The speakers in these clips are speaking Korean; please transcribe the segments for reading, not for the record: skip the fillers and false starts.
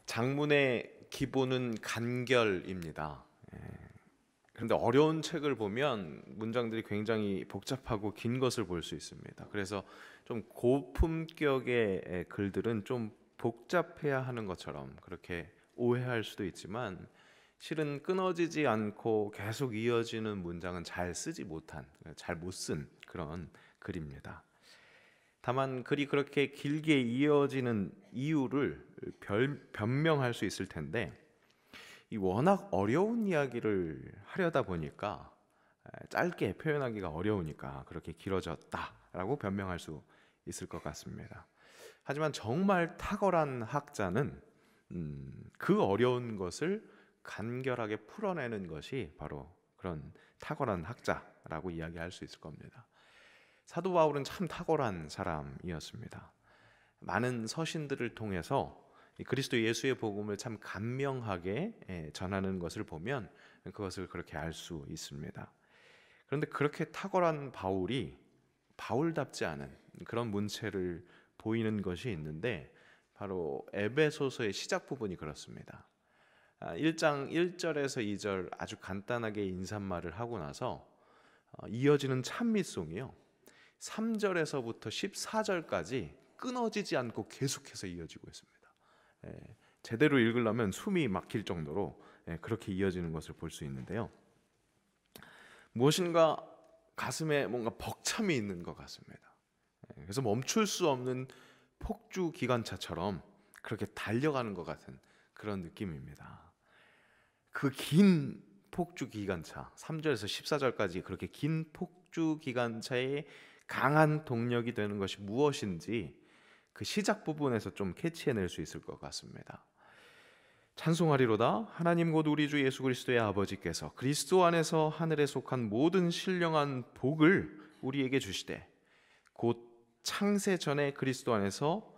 장문의 기본은 간결입니다. 그런데 어려운 책을 보면 문장들이 굉장히 복잡하고 긴 것을 볼 수 있습니다. 그래서 좀 고품격의 글들은 좀 복잡해야 하는 것처럼 그렇게 오해할 수도 있지만, 실은 끊어지지 않고 계속 이어지는 문장은 잘 못 쓴 그런 글입니다. 다만 글이 그렇게 길게 이어지는 이유를 변명할 수 있을 텐데, 이 워낙 어려운 이야기를 하려다 보니까 짧게 표현하기가 어려우니까 그렇게 길어졌다라고 변명할 수 있을 것 같습니다. 하지만 정말 탁월한 학자는 그 어려운 것을 간결하게 풀어내는 것이 바로 그런 탁월한 학자라고 이야기할 수 있을 겁니다. 사도 바울은 참 탁월한 사람이었습니다. 많은 서신들을 통해서 그리스도 예수의 복음을 참 간명하게 전하는 것을 보면 그것을 그렇게 알 수 있습니다. 그런데 그렇게 탁월한 바울이 바울답지 않은 그런 문체를 보이는 것이 있는데, 바로 에베소서의 시작 부분이 그렇습니다. 1장 1절에서 2절 아주 간단하게 인사말을 하고 나서 이어지는 찬미송이요, 3절에서부터 14절까지 끊어지지 않고 계속해서 이어지고 있습니다. 제대로 읽으려면 숨이 막힐 정도로 그렇게 이어지는 것을 볼 수 있는데요, 무엇인가 가슴에 뭔가 벅참이 있는 것 같습니다. 그래서 멈출 수 없는 폭주 기관차처럼 그렇게 달려가는 것 같은 그런 느낌입니다. 그 긴 폭주 기관차, 3절에서 14절까지 그렇게 긴 폭주 기관차의 강한 동력이 되는 것이 무엇인지 그 시작 부분에서 좀 캐치해낼 수 있을 것 같습니다. 찬송하리로다 하나님 곧 우리 주 예수 그리스도의 아버지께서 그리스도 안에서 하늘에 속한 모든 신령한 복을 우리에게 주시되 곧 창세 전에 그리스도 안에서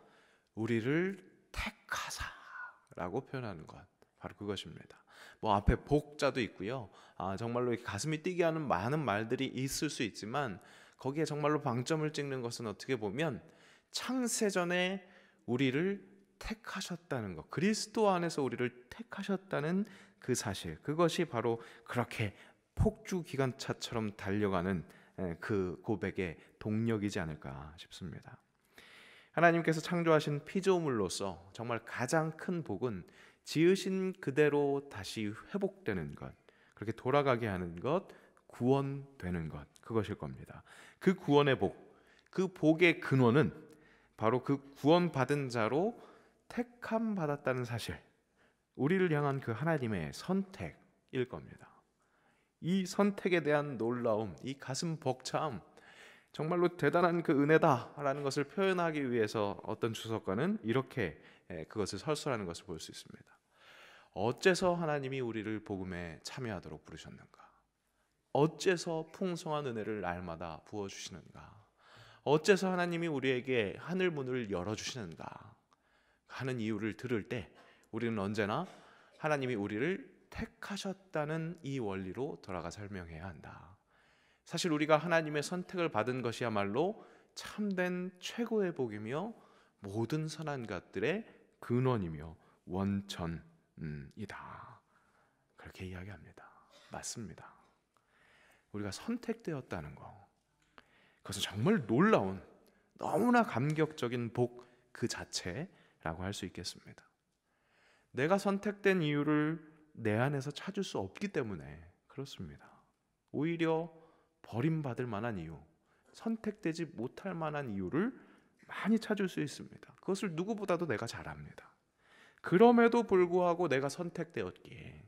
우리를 택하사라고 표현하는 것, 바로 그것입니다. 뭐 앞에 복자도 있고요, 정말로 가슴이 뛰게 하는 많은 말들이 있을 수 있지만, 거기에 정말로 방점을 찍는 것은 어떻게 보면 창세 전에 우리를 택하셨다는 것, 그리스도 안에서 우리를 택하셨다는 그 사실, 그것이 바로 그렇게 폭주 기관차처럼 달려가는 그 고백의 동력이지 않을까 싶습니다. 하나님께서 창조하신 피조물로서 정말 가장 큰 복은 지으신 그대로 다시 회복되는 것, 그렇게 돌아가게 하는 것, 구원되는 것, 그것일 겁니다. 그 구원의 복, 그 복의 근원은 바로 그 구원받은 자로 택함 받았다는 사실, 우리를 향한 그 하나님의 선택일 겁니다. 이 선택에 대한 놀라움, 이 가슴 벅참, 정말로 대단한 그 은혜다라는 것을 표현하기 위해서 어떤 주석가는 이렇게 그것을 설설하는 것을 볼 수 있습니다. 어째서 하나님이 우리를 복음에 참여하도록 부르셨는가? 어째서 풍성한 은혜를 날마다 부어주시는가? 어째서 하나님이 우리에게 하늘 문을 열어주시는가 하는 이유를 들을 때, 우리는 언제나 하나님이 우리를 택하셨다는 이 원리로 돌아가 설명해야 한다. 사실 우리가 하나님의 선택을 받은 것이야말로 참된 최고의 복이며 모든 선한 것들의 근원이며 원천이다. 그렇게 이야기합니다. 맞습니다. 우리가 선택되었다는 것, 그것은 정말 놀라운, 너무나 감격적인 복 그 자체라고 할 수 있겠습니다. 내가 선택된 이유를 내 안에서 찾을 수 없기 때문에 그렇습니다. 오히려 버림받을 만한 이유, 선택되지 못할 만한 이유를 많이 찾을 수 있습니다. 그것을 누구보다도 내가 잘 압니다. 그럼에도 불구하고 내가 선택되었기에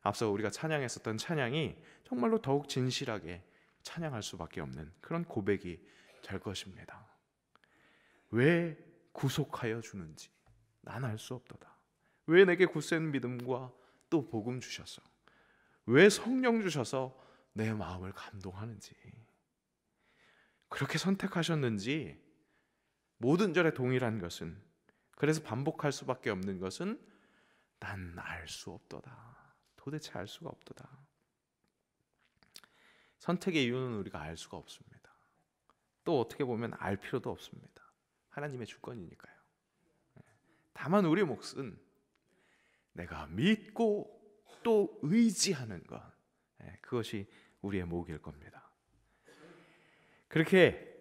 앞서 우리가 찬양했었던 찬양이 정말로 더욱 진실하게 찬양할 수밖에 없는 그런 고백이 될 것입니다. 왜 구속하여 주는지 난 알 수 없도다. 왜 내게 굳센 믿음과 또 복음 주셔서, 왜 성령 주셔서 내 마음을 감동하는지, 그렇게 선택하셨는지 모든 절에 동일한 것은, 그래서 반복할 수밖에 없는 것은 난 알 수 없도다. 도대체 알 수가 없도다. 선택의 이유는 우리가 알 수가 없습니다. 또 어떻게 보면 알 필요도 없습니다. 하나님의 주권이니까요. 다만 우리 몫은 내가 믿고 또 의지하는 것, 그것이 우리의 목일 겁니다. 그렇게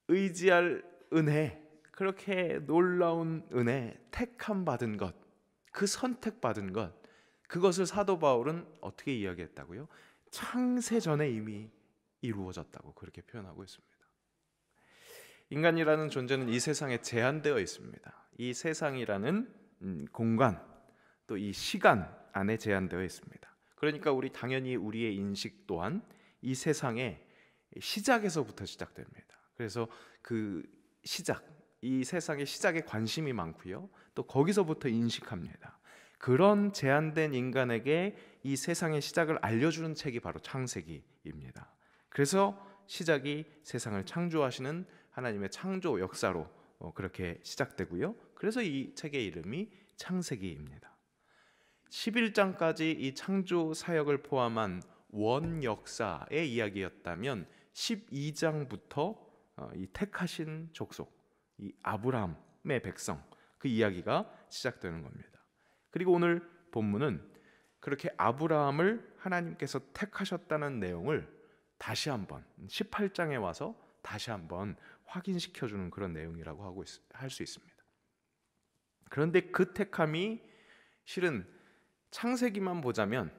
의지할 은혜, 그렇게 놀라운 은혜, 택함 받은 것, 그 선택받은 것, 그것을 사도 바울은 어떻게 이야기했다고요? 창세 전에 이미 이루어졌다고 그렇게 표현하고 있습니다. 인간이라는 존재는 이 세상에 제한되어 있습니다. 이 세상이라는 공간, 또 이 시간 안에 제한되어 있습니다. 그러니까 당연히 우리의 인식 또한 이 세상의 시작에서부터 시작됩니다. 그래서 그 시작, 이 세상의 시작에 관심이 많고요, 또 거기서부터 인식합니다. 그런 제한된 인간에게 이 세상의 시작을 알려주는 책이 바로 창세기입니다. 그래서 시작이 세상을 창조하시는 하나님의 창조 역사로 그렇게 시작되고요. 그래서 이 책의 이름이 창세기입니다. 11장까지 이 창조 사역을 포함한 원 역사의 이야기였다면 12장부터 이 택하신 족속, 이 아브라함의 백성, 그 이야기가 시작되는 겁니다. 그리고 오늘 본문은 그렇게 아브라함을 하나님께서 택하셨다는 내용을 다시 한번 18장에 와서 다시 한번 확인시켜주는 그런 내용이라고 할 수 있습니다. 그런데 그 택함이 실은 창세기만 보자면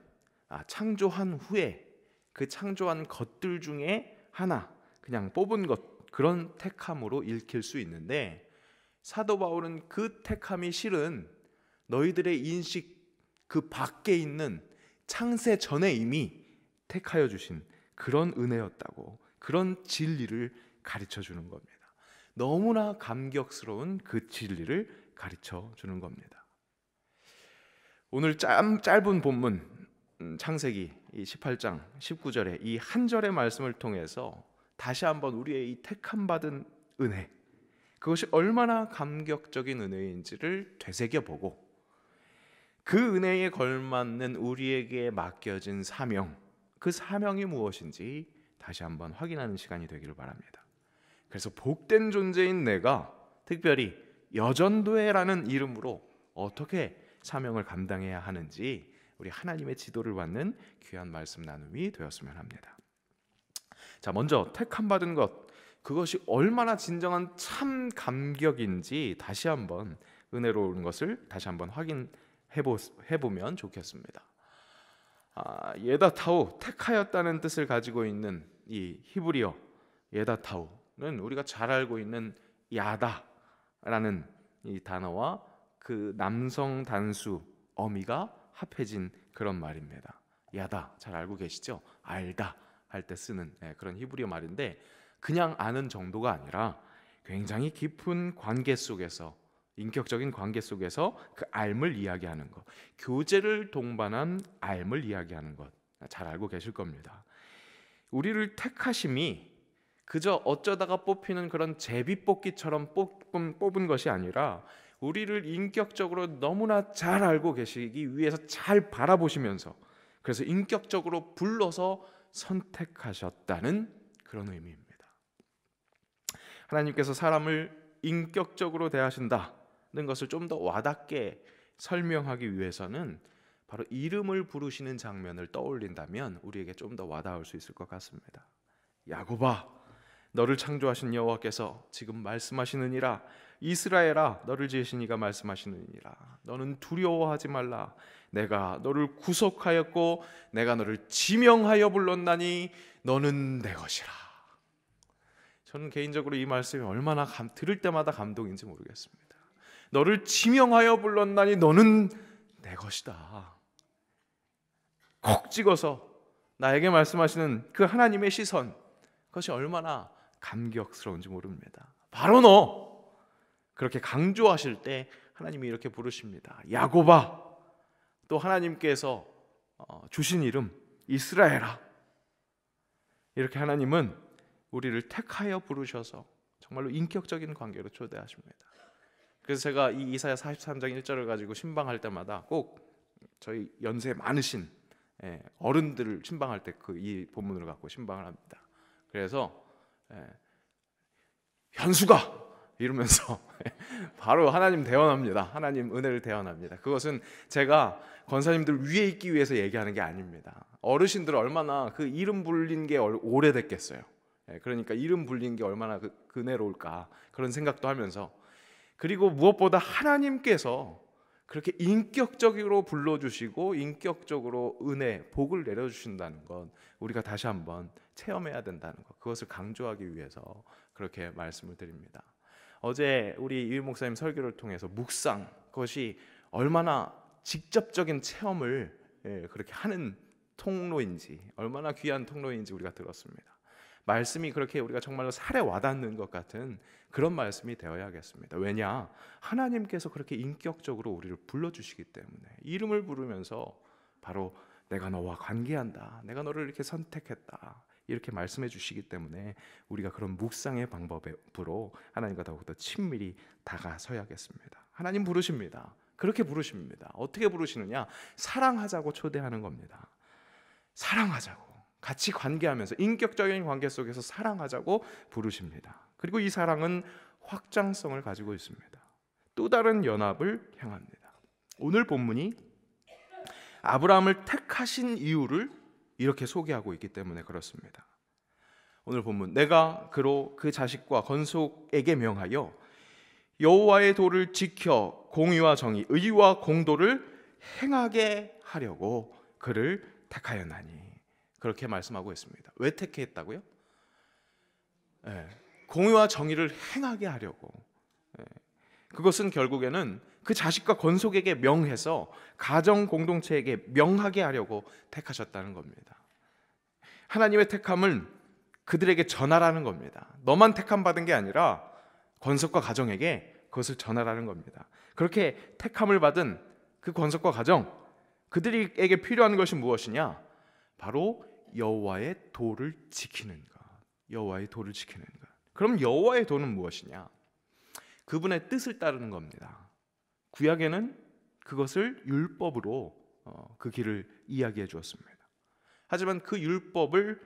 창조한 후에 그 창조한 것들 중에 하나, 그냥 뽑은 것, 그런 택함으로 읽힐 수 있는데, 사도 바울은 그 택함이 실은 너희들의 인식 그 밖에 있는 창세 전에 이미 택하여 주신 그런 은혜였다고, 그런 진리를 가르쳐 주는 겁니다. 너무나 감격스러운 그 진리를 가르쳐 주는 겁니다. 오늘 짧은 본문 창세기 18장 19절에 이 한 절의 말씀을 통해서 다시 한번 우리의 이 택함 받은 은혜, 그것이 얼마나 감격적인 은혜인지를 되새겨보고, 그 은혜에 걸맞는 우리에게 맡겨진 사명, 그 사명이 무엇인지 다시 한번 확인하는 시간이 되기를 바랍니다. 그래서 복된 존재인 내가 특별히 여전도회라는 이름으로 어떻게 사명을 감당해야 하는지 우리 하나님의 지도를 받는 귀한 말씀 나눔이 되었으면 합니다. 자, 먼저 택함 받은 것, 그것이 얼마나 진정한 참 감격인지 다시 한번 은혜로운 것을 다시 한번 확인해보면 좋겠습니다. 예다타우, 택하였다는 뜻을 가지고 있는 이 히브리어 예다타우는 우리가 잘 알고 있는 야다라는 이 단어와 그 남성 단수 어미가 합해진 그런 말입니다. 야다, 잘 알고 계시죠? 알다 할 때 쓰는 그런 히브리어 말인데, 그냥 아는 정도가 아니라 굉장히 깊은 관계 속에서, 인격적인 관계 속에서 그 알을 이야기하는 것, 교제를 동반한 알을 이야기하는 것, 잘 알고 계실 겁니다. 우리를 택하심이 그저 어쩌다가 뽑히는 그런 제비뽑기처럼 뽑은 것이 아니라 우리를 인격적으로 너무나 잘 알고 계시기 위해서 잘 바라보시면서, 그래서 인격적으로 불러서 선택하셨다는 그런 의미입니다. 하나님께서 사람을 인격적으로 대하신다는 것을 좀 더 와닿게 설명하기 위해서는 바로 이름을 부르시는 장면을 떠올린다면 우리에게 좀 더 와닿을 수 있을 것 같습니다. 야곱아, 너를 창조하신 여호와께서 지금 말씀하시느니라. 이스라엘아, 너를 지으신 이가 말씀하시느니라. 너는 두려워하지 말라. 내가 너를 구속하였고 내가 너를 지명하여 불렀나니 너는 내 것이라. 저는 개인적으로 이 말씀이 얼마나 들을 때마다 감동인지 모르겠습니다. 너를 지명하여 불렀나니 너는 내 것이다. 콕 찍어서 나에게 말씀하시는 그 하나님의 시선, 그것이 얼마나 감격스러운지 모릅니다. 바로 너, 그렇게 강조하실 때 하나님이 이렇게 부르십니다. 야곱아. 또 하나님께서 주신 이름 이스라엘아. 이렇게 하나님은 우리를 택하여 부르셔서 정말로 인격적인 관계로 초대하십니다. 그래서 제가 이 이사야 43장 1절을 가지고 신방할 때마다 꼭 저희 연세 많으신 어른들을 신방할 때 이 본문을 갖고 신방을 합니다. 그래서 현수가 이러면서 바로 하나님 대언합니다. 하나님 은혜를 대언합니다. 그것은 제가 권사님들 위에 있기 위해서 얘기하는 게 아닙니다. 어르신들 얼마나 그 이름 불린 게 오래됐겠어요. 그러니까 이름 불린 게 얼마나 은혜로울까 그런 생각도 하면서, 그리고 무엇보다 하나님께서 그렇게 인격적으로 불러주시고 인격적으로 은혜, 복을 내려주신다는 건 우리가 다시 한번 체험해야 된다는 것, 그것을 강조하기 위해서 그렇게 말씀을 드립니다. 어제 우리 이휘 목사님 설교를 통해서 묵상, 그것이 얼마나 직접적인 체험을 그렇게 하는 통로인지, 얼마나 귀한 통로인지 우리가 들었습니다. 말씀이 그렇게 우리가 정말로 살에 와닿는 것 같은 그런 말씀이 되어야겠습니다. 왜냐? 하나님께서 그렇게 인격적으로 우리를 불러주시기 때문에, 이름을 부르면서 바로 내가 너와 관계한다, 내가 너를 이렇게 선택했다, 이렇게 말씀해 주시기 때문에 우리가 그런 묵상의 방법으로 하나님과 더욱더 친밀히 다가서야겠습니다. 하나님 부르십니다. 그렇게 부르십니다. 어떻게 부르시느냐? 사랑하자고 초대하는 겁니다. 사랑하자고, 같이 관계하면서 인격적인 관계 속에서 사랑하자고 부르십니다. 그리고 이 사랑은 확장성을 가지고 있습니다. 또 다른 연합을 향합니다. 오늘 본문이 아브라함을 택하신 이유를 이렇게 소개하고 있기 때문에 그렇습니다. 오늘 본문, 내가 그로 그 자식과 건속에게 명하여 여호와의 도를 지켜 공의와 정의, 의와 공도를 행하게 하려고 그를 택하였나니, 그렇게 말씀하고 있습니다. 왜 택했다고요? 공의와 정의를 행하게 하려고. 그것은 결국에는 그 자식과 건속에게 명해서 가정 공동체에게 명하게 하려고 택하셨다는 겁니다. 하나님의 택함은 그들에게 전하라는 겁니다. 너만 택함 받은 게 아니라 건석과 가정에게 그것을 전하라는 겁니다. 그렇게 택함을 받은 그 건석과 가정, 그들에게 필요한 것이 무엇이냐? 바로 여호와의 도를 지키는 것. 여호와의 도를 지키는 것. 그럼 여호와의 도는 무엇이냐? 그분의 뜻을 따르는 겁니다. 구약에는 그것을 율법으로 그 길을 이야기해 주었습니다. 하지만 그 율법을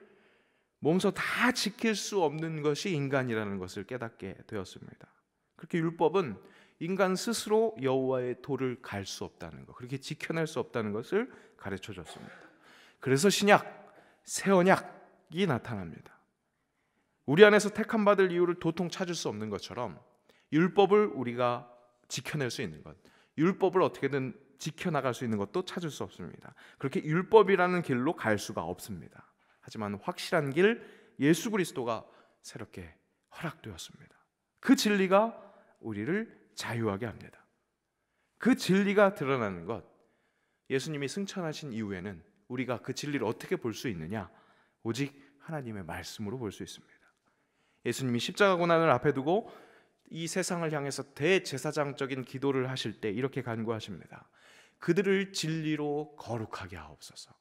몸소 다 지킬 수 없는 것이 인간이라는 것을 깨닫게 되었습니다. 그렇게 율법은 인간 스스로 여호와의 도를 갈 수 없다는 것, 그렇게 지켜낼 수 없다는 것을 가르쳐 줬습니다. 그래서 신약, 새 언약이 나타납니다. 우리 안에서 택함 받을 이유를 도통 찾을 수 없는 것처럼 율법을 우리가 지켜낼 수 있는 것, 율법을 어떻게든 지켜나갈 수 있는 것도 찾을 수 없습니다. 그렇게 율법이라는 길로 갈 수가 없습니다. 하지만 확실한 길, 예수 그리스도가 새롭게 허락되었습니다. 그 진리가 우리를 자유하게 합니다. 그 진리가 드러나는 것, 예수님이 승천하신 이후에는 우리가 그 진리를 어떻게 볼 수 있느냐? 오직 하나님의 말씀으로 볼 수 있습니다. 예수님이 십자가 고난을 앞에 두고 이 세상을 향해서 대제사장적인 기도를 하실 때 이렇게 간구하십니다. 그들을 진리로 거룩하게 하옵소서.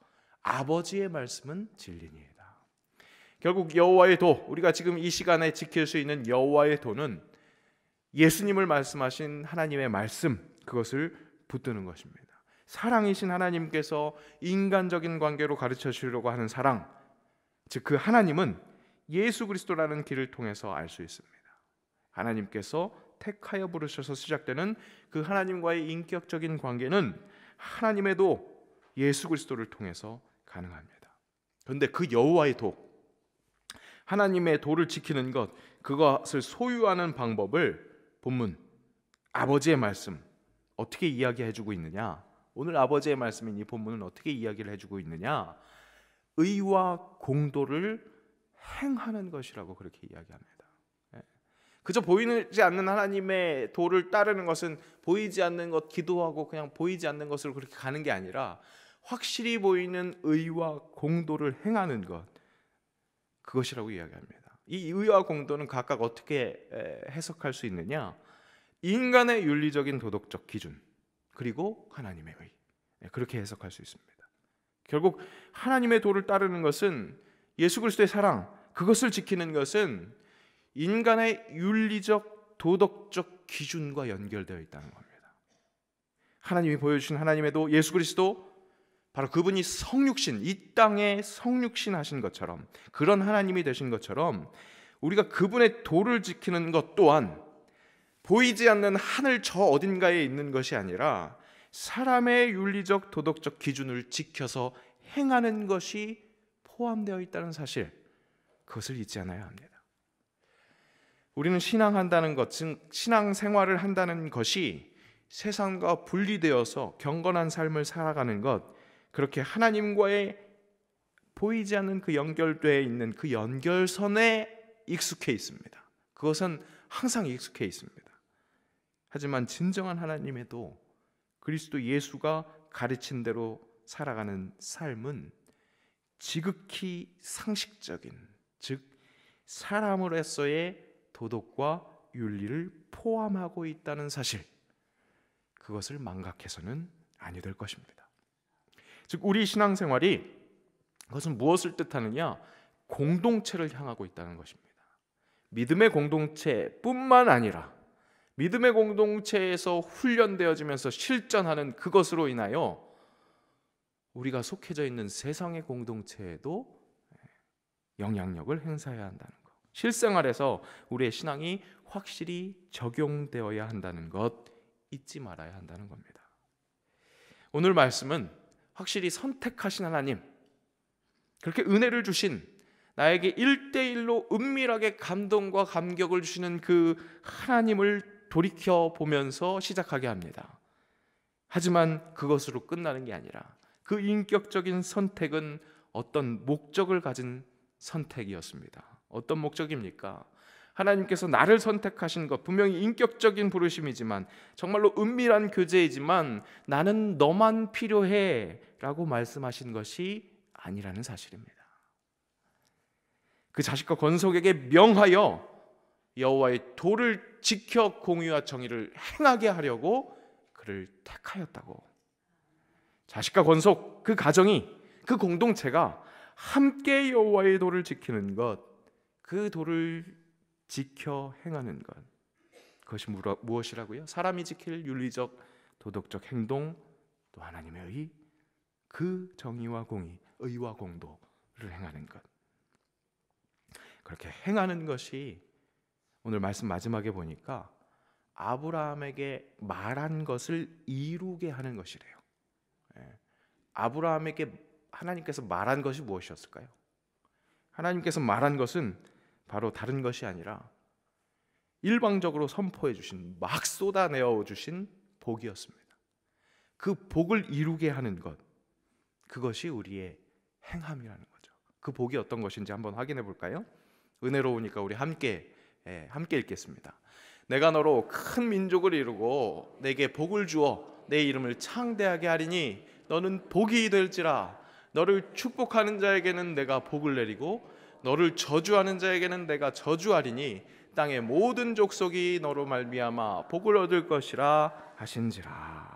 아버지의 말씀은 진리니이다. 결국 여호와의 도, 우리가 지금 이 시간에 지킬 수 있는 여호와의 도는 예수님을 말씀하신 하나님의 말씀, 그것을 붙드는 것입니다. 사랑이신 하나님께서 인간적인 관계로 가르쳐 주려고 하는 사랑, 즉 그 하나님은 예수 그리스도라는 길을 통해서 알 수 있습니다. 하나님께서 택하여 부르셔서 시작되는 그 하나님과의 인격적인 관계는 하나님의 도, 예수 그리스도를 통해서 가능합니다. 그런데 그 여호와의 도, 하나님의 도를 지키는 것, 그것을 소유하는 방법을 본문 아버지의 말씀 어떻게 이야기해주고 있느냐? 오늘 아버지의 말씀인 이 본문은 어떻게 이야기를 해주고 있느냐? 의와 공도를 행하는 것이라고 그렇게 이야기합니다. 그저 보이지 않는 하나님의 도를 따르는 것은 보이지 않는 것, 기도하고 그냥 보이지 않는 것으로 그렇게 가는 게 아니라 확실히 보이는 의와 공도를 행하는 것, 그것이라고 이야기합니다. 이 의와 공도는 각각 어떻게 해석할 수 있느냐? 인간의 윤리적인 도덕적 기준, 그리고 하나님의 의, 그렇게 해석할 수 있습니다. 결국 하나님의 도를 따르는 것은 예수 그리스도의 사랑, 그것을 지키는 것은 인간의 윤리적 도덕적 기준과 연결되어 있다는 겁니다. 하나님이 보여주신 하나님의 도, 예수 그리스도, 바로 그분이 성육신, 이 땅에 성육신 하신 것처럼, 그런 하나님이 되신 것처럼 우리가 그분의 도를 지키는 것 또한 보이지 않는 하늘 저 어딘가에 있는 것이 아니라 사람의 윤리적 도덕적 기준을 지켜서 행하는 것이 포함되어 있다는 사실, 그것을 잊지 않아야 합니다. 우리는 신앙한다는 것, 즉 신앙생활을 한다는 것이 세상과 분리되어서 경건한 삶을 살아가는 것, 그렇게 하나님과의 보이지 않는 그 연결되어 있는 그 연결선에 익숙해 있습니다. 그것은 항상 익숙해 있습니다. 하지만 진정한 하나님에도 그리스도 예수가 가르친 대로 살아가는 삶은 지극히 상식적인, 즉 사람으로서의 도덕과 윤리를 포함하고 있다는 사실, 그것을 망각해서는 아니 될 것입니다. 즉 우리 신앙생활이 그것은 무엇을 뜻하느냐? 공동체를 향하고 있다는 것입니다. 믿음의 공동체뿐만 아니라 믿음의 공동체에서 훈련되어지면서 실전하는 그것으로 인하여 우리가 속해져 있는 세상의 공동체에도 영향력을 행사해야 한다는 것, 실생활에서 우리의 신앙이 확실히 적용되어야 한다는 것 잊지 말아야 한다는 겁니다. 오늘 말씀은 확실히 선택하신 하나님, 그렇게 은혜를 주신, 나에게 1대1로 은밀하게 감동과 감격을 주시는 그 하나님을 돌이켜 보면서 시작하게 합니다. 하지만 그것으로 끝나는 게 아니라 그 인격적인 선택은 어떤 목적을 가진 선택이었습니다. 어떤 목적입니까? 하나님께서 나를 선택하신 것, 분명히 인격적인 부르심이지만 정말로 은밀한 교제이지만 나는 너만 필요해 라고 말씀하신 것이 아니라는 사실입니다. 그 자식과 건석에게 명하여 여호와의 도를 지켜 공의와 정의를 행하게 하려고 그를 택하였다고. 자식과 건석, 그 가정이, 그 공동체가 함께 여호와의 도를 지키는 것, 그 도를 지켜 행하는 것, 그것이 무엇이라고요? 사람이 지킬 윤리적 도덕적 행동, 또 하나님의 의, 그 정의와 공의, 의와 공도를 행하는 것, 그렇게 행하는 것이 오늘 말씀 마지막에 보니까 아브라함에게 말한 것을 이루게 하는 것이래요. 아브라함에게 하나님께서 말한 것이 무엇이었을까요? 하나님께서 말한 것은 바로 다른 것이 아니라 일방적으로 선포해 주신, 막 쏟아내어 주신 복이었습니다. 그 복을 이루게 하는 것, 그것이 우리의 행함이라는 거죠. 그 복이 어떤 것인지 한번 확인해 볼까요? 은혜로우니까 우리 함께 읽겠습니다. 내가 너로 큰 민족을 이루고 내게 복을 주어 내 이름을 창대하게 하리니 너는 복이 될지라. 너를 축복하는 자에게는 내가 복을 내리고 너를 저주하는 자에게는 내가 저주하리니 땅의 모든 족속이 너로 말미암아 복을 얻을 것이라 하신지라.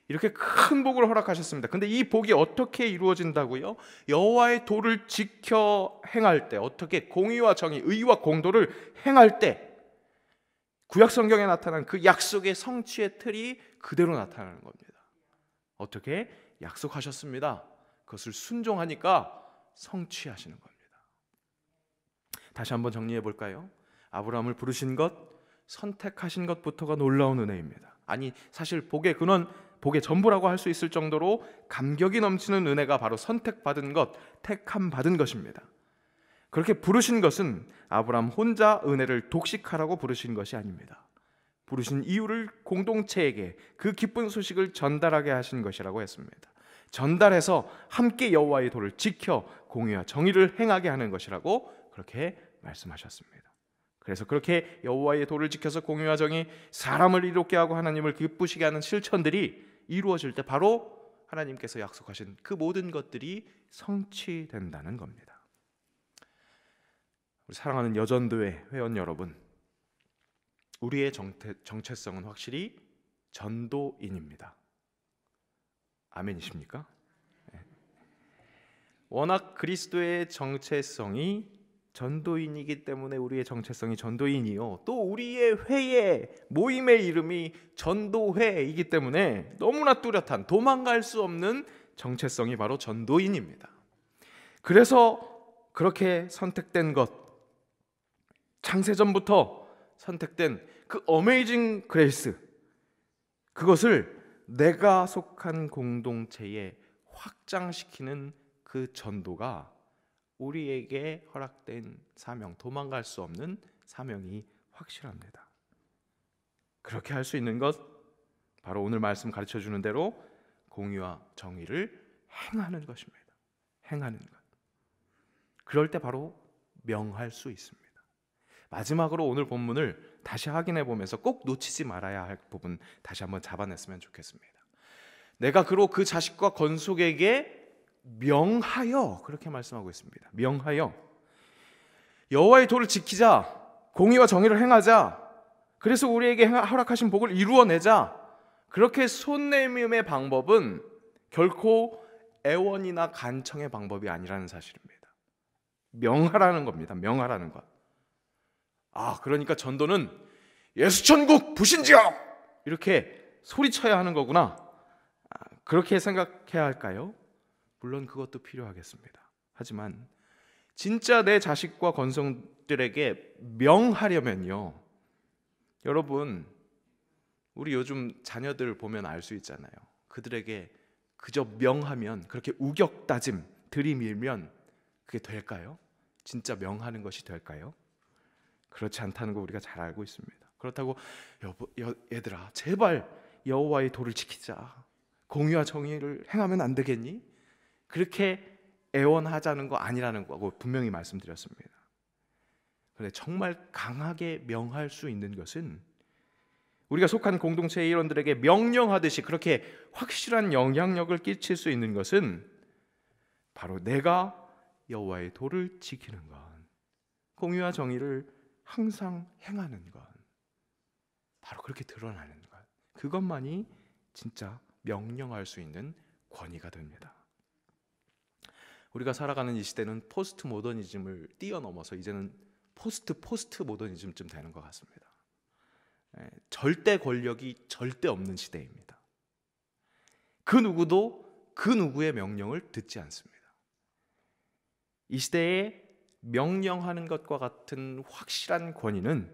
이렇게 큰 복을 허락하셨습니다. 근데 이 복이 어떻게 이루어진다고요? 여호와의 도를 지켜 행할 때, 어떻게 공의와 정의, 의와 공도를 행할 때 구약 성경에 나타난 그 약속의 성취의 틀이 그대로 나타나는 겁니다. 어떻게? 약속하셨습니다. 그것을 순종하니까 성취하시는 겁니다. 다시 한번 정리해 볼까요? 아브라함을 부르신 것, 선택하신 것부터가 놀라운 은혜입니다. 아니, 사실 복의 근원, 복의 전부라고 할 수 있을 정도로 감격이 넘치는 은혜가 바로 선택받은 것, 택함 받은 것입니다. 그렇게 부르신 것은 아브라함 혼자 은혜를 독식하라고 부르신 것이 아닙니다. 부르신 이유를 공동체에게 그 기쁜 소식을 전달하게 하신 것이라고 했습니다. 전달해서 함께 여호와의 도를 지켜 공의와 정의를 행하게 하는 것이라고 그렇게 말씀하셨습니다. 그래서 그렇게 여호와의 도를 지켜서 공의와 정의, 사람을 이롭게 하고 하나님을 기쁘시게 하는 실천들이 이루어질 때 바로 하나님께서 약속하신 그 모든 것들이 성취된다는 겁니다. 우리 사랑하는 여전도회 회원 여러분, 우리의 정체성은 확실히 전도인입니다. 아멘이십니까? 워낙 그리스도의 정체성이 전도인이기 때문에 우리의 정체성이 전도인이요, 또 우리의 회의 모임의 이름이 전도회이기 때문에 너무나 뚜렷한, 도망갈 수 없는 정체성이 바로 전도인입니다. 그래서 그렇게 선택된 것, 창세전부터 선택된 그 어메이징 그레이스, 그것을 내가 속한 공동체에 확장시키는 그 전도가 우리에게 허락된 사명, 도망갈 수 없는 사명이 확실합니다. 그렇게 할 수 있는 것, 바로 오늘 말씀 가르쳐주는 대로 공의와 정의를 행하는 것입니다. 행하는 것. 그럴 때 바로 명할 수 있습니다. 마지막으로 오늘 본문을 다시 확인해 보면서 꼭 놓치지 말아야 할 부분 다시 한번 잡아냈으면 좋겠습니다. 내가 그로 그 자식과 건속에게 명하여, 그렇게 말씀하고 있습니다. 명하여 여호와의 도를 지키자, 공의와 정의를 행하자, 그래서 우리에게 허락하신 복을 이루어내자. 그렇게 손 내밈의 방법은 결코 애원이나 간청의 방법이 아니라는 사실입니다. 명하라는 겁니다. 명하라는 것. 그러니까 전도는 예수천국 부신지역 이렇게 소리쳐야 하는 거구나. 그렇게 생각해야 할까요? 물론 그것도 필요하겠습니다. 하지만 진짜 내 자식과 건성들에게 명하려면요, 여러분, 우리 요즘 자녀들 보면 알 수 있잖아요. 그들에게 그저 명하면, 그렇게 우격다짐 들이밀면 그게 될까요? 진짜 명하는 것이 될까요? 그렇지 않다는 거 우리가 잘 알고 있습니다. 그렇다고 얘들아 제발 여호와의 도를 지키자, 공의와 정의를 행하면 안 되겠니? 그렇게 애원하자는 거 아니라는 거고 분명히 말씀드렸습니다. 그런데 정말 강하게 명할 수 있는 것은, 우리가 속한 공동체의 일원들에게 명령하듯이 그렇게 확실한 영향력을 끼칠 수 있는 것은 바로 내가 여호와의 도를 지키는 것, 공의와 정의를 항상 행하는 것, 바로 그렇게 드러나는 것, 그것만이 진짜 명령할 수 있는 권위가 됩니다. 우리가 살아가는 이 시대는 포스트 모더니즘을 뛰어넘어서 이제는 포스트 모더니즘쯤 되는 것 같습니다. 절대 권력이 절대 없는 시대입니다. 그 누구도 그 누구의 명령을 듣지 않습니다. 이 시대에 명령하는 것과 같은 확실한 권위는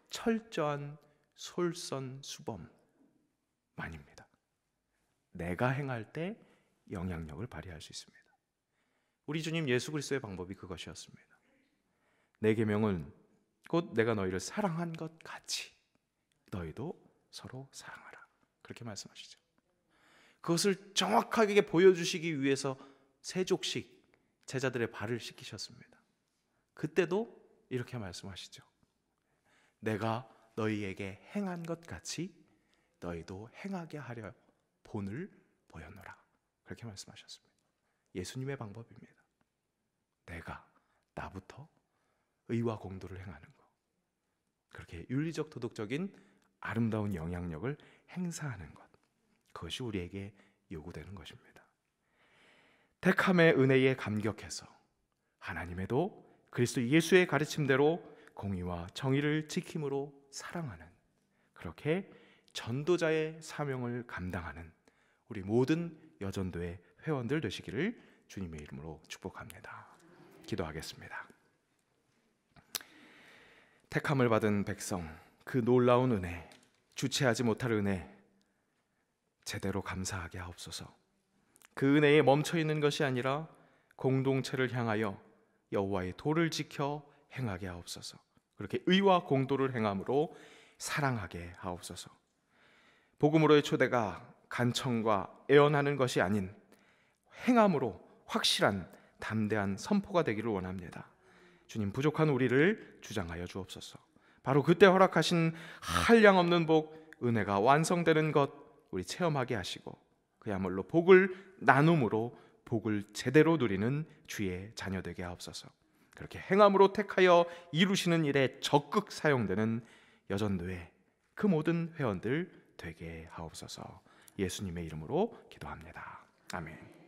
철저한 솔선수범만입니다. 내가 행할 때 영향력을 발휘할 수 있습니다. 우리 주님 예수 그리스도의 방법이 그것이었습니다. 내 계명은 곧 내가 너희를 사랑한 것 같이 너희도 서로 사랑하라, 그렇게 말씀하시죠. 그것을 정확하게 보여주시기 위해서 세족씩 제자들의 발을 씻기셨습니다. 그때도 이렇게 말씀하시죠. 내가 너희에게 행한 것 같이 너희도 행하게 하려 본을 보였노라, 그렇게 말씀하셨습니다. 예수님의 방법입니다. 내가 나부터 의와 공도를 행하는 것, 그렇게 윤리적 도덕적인 아름다운 영향력을 행사하는 것, 그것이 우리에게 요구되는 것입니다. 택함의 은혜에 감격해서 하나님의도 그리스도 예수의 가르침대로 공의와 정의를 지킴으로 사랑하는, 그렇게 전도자의 사명을 감당하는 우리 모든 여전도의 회원들 되시기를 주님의 이름으로 축복합니다. 기도하겠습니다. 택함을 받은 백성, 그 놀라운 은혜, 주체하지 못할 은혜 제대로 감사하게 하옵소서. 그 은혜에 멈춰 있는 것이 아니라 공동체를 향하여 여호와의 도를 지켜 행하게 하옵소서. 그렇게 의와 공도를 행함으로 사랑하게 하옵소서. 복음으로의 초대가 간청과 애원하는 것이 아닌 행함으로 확실한 담대한 선포가 되기를 원합니다. 주님, 부족한 우리를 주장하여 주옵소서. 바로 그때 허락하신 한량없는 복, 은혜가 완성되는 것 우리 체험하게 하시고 그야말로 복을 나눔으로 복을 제대로 누리는 주의 자녀 되게 하옵소서. 그렇게 행함으로 택하여 이루시는 일에 적극 사용되는 여전도의 그 모든 회원들 되게 하옵소서. 예수님의 이름으로 기도합니다. 아멘.